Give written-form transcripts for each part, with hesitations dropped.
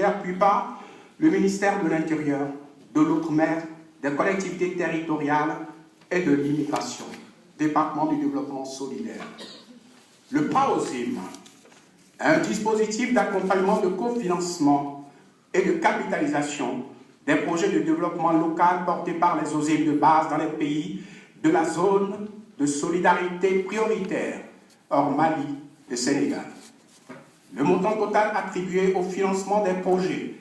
judiciaire, puis par le ministère de l'Intérieur, de l'Outre-mer, des collectivités territoriales et de l'immigration, département du développement solidaire. Le PRAOSIM est un dispositif d'accompagnement de cofinancement et de capitalisation des projets de développement local portés par les OSIM de base dans les pays de la zone de solidarité prioritaire, hors Mali et Sénégal. Le montant total attribué au financement des projets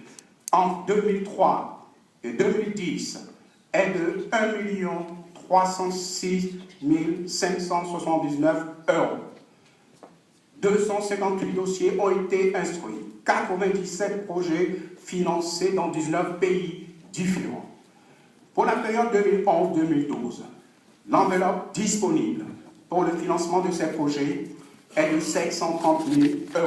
en 2003 et 2010 est de 1 306 579 €. 258 dossiers ont été instruits, 97 projets financés dans 19 pays différents. Pour la période 2011-2012, l'enveloppe disponible pour le financement de ces projets est de 530 000 €.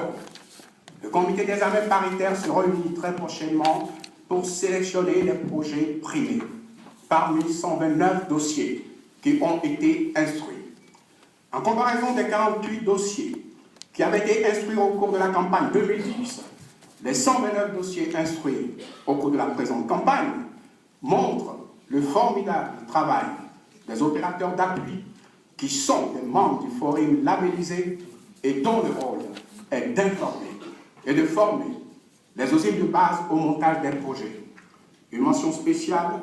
Le comité d'examen paritaire se réunit très prochainement pour sélectionner les projets primés parmi 129 dossiers qui ont été instruits. En comparaison des 48 dossiers qui avaient été instruits au cours de la campagne 2010, les 129 dossiers instruits au cours de la présente campagne montrent le formidable travail des opérateurs d'appui qui sont des membres du forum labellisé et dont le rôle est d'informer et de former les OSIM de base au montage des projets. Une mention spéciale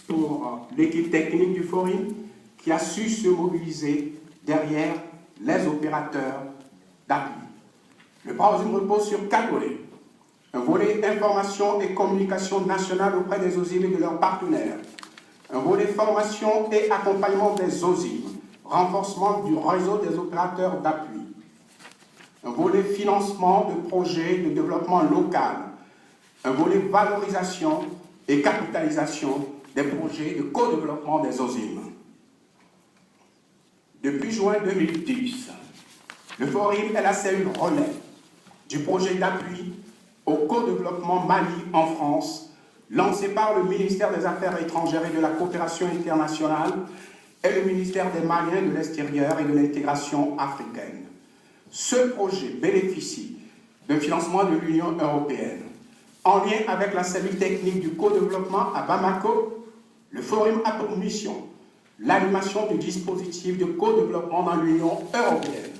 pour l'équipe technique du forum qui a su se mobiliser derrière les opérateurs d'appui. Le PRAOSIM repose sur 4 volets. Un volet information et communication nationale auprès des OSIM et de leurs partenaires. Un volet formation et accompagnement des OSIM, renforcement du réseau des opérateurs d'appui. Un volet financement de projets de développement local. Un volet valorisation et capitalisation des projets de co-développement des OSIM. Depuis juin 2010, le forum est la cellule relais du projet d'appui au co-développement Mali en France, lancé par le ministère des Affaires étrangères et de la coopération internationale et le ministère des Maliens de l'extérieur et de l'intégration africaine. Ce projet bénéficie d'un financement de l'Union européenne. En lien avec la cellule technique du co-développement à Bamako, le forum a pour mission l'animation du dispositif de co-développement dans l'Union européenne,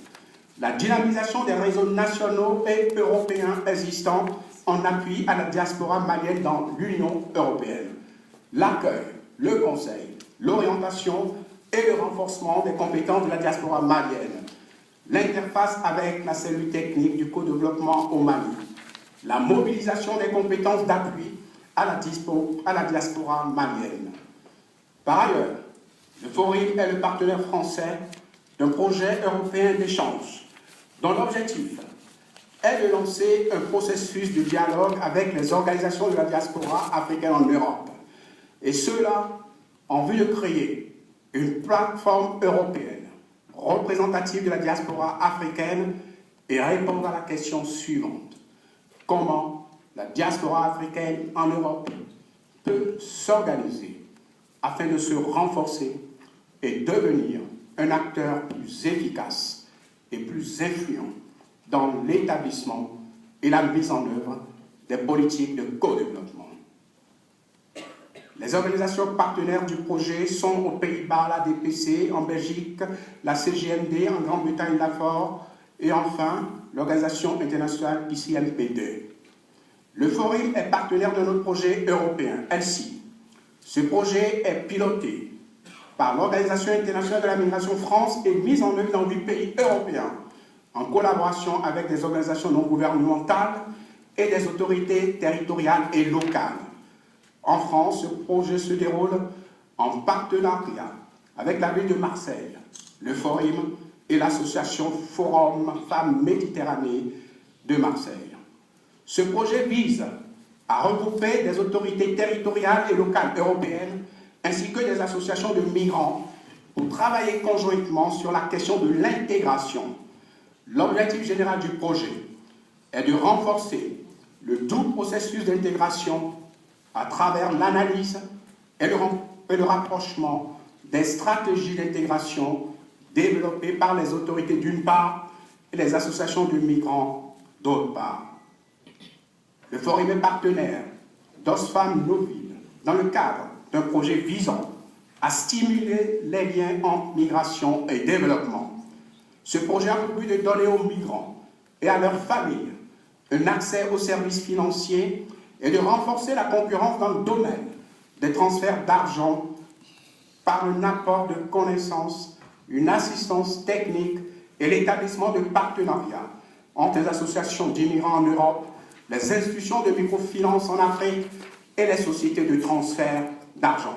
la dynamisation des réseaux nationaux et européens existants en appui à la diaspora malienne dans l'Union européenne, l'accueil, le conseil, l'orientation et le renforcement des compétences de la diaspora malienne, l'interface avec la cellule technique du co-développement au Mali, la mobilisation des compétences d'appui à la diaspora malienne. Par ailleurs, le forum est le partenaire français d'un projet européen d'échange dont l'objectif est de lancer un processus de dialogue avec les organisations de la diaspora africaine en Europe, et cela en vue de créer une plateforme européenne représentative de la diaspora africaine et répondre à la question suivante: comment la diaspora africaine en Europe peut s'organiser afin de se renforcer et devenir un acteur plus efficace et plus influent dans l'établissement et la mise en œuvre des politiques de co-développement. Les organisations partenaires du projet sont aux Pays-Bas, la DPC, en Belgique, la CGMD, en Grande-Bretagne, l'AFOR, et enfin, l'Organisation internationale ICMPD. Le forum est partenaire de notre projet européen, ELSI. Ce projet est piloté par l'Organisation internationale de la migration France et mis en œuvre dans 8 pays européens, en collaboration avec des organisations non gouvernementales et des autorités territoriales et locales. En France, ce projet se déroule en partenariat avec la ville de Marseille, le Forum et l'association Forum Femmes Méditerranée de Marseille. Ce projet vise à regrouper des autorités territoriales et locales européennes ainsi que des associations de migrants pour travailler conjointement sur la question de l'intégration. L'objectif général du projet est de renforcer le doux processus d'intégration à travers l'analyse et le rapprochement des stratégies d'intégration développées par les autorités d'une part et les associations de migrants d'autre part. Le Forum est partenaire d'Oxfam Noville dans le cadre d'un projet visant à stimuler les liens entre migration et développement. Ce projet a pour but de donner aux migrants et à leurs familles un accès aux services financiers et de renforcer la concurrence dans le domaine des transferts d'argent par un apport de connaissances, une assistance technique et l'établissement de partenariats entre les associations d'immigrants en Europe, les institutions de microfinance en Afrique et les sociétés de transfert d'argent.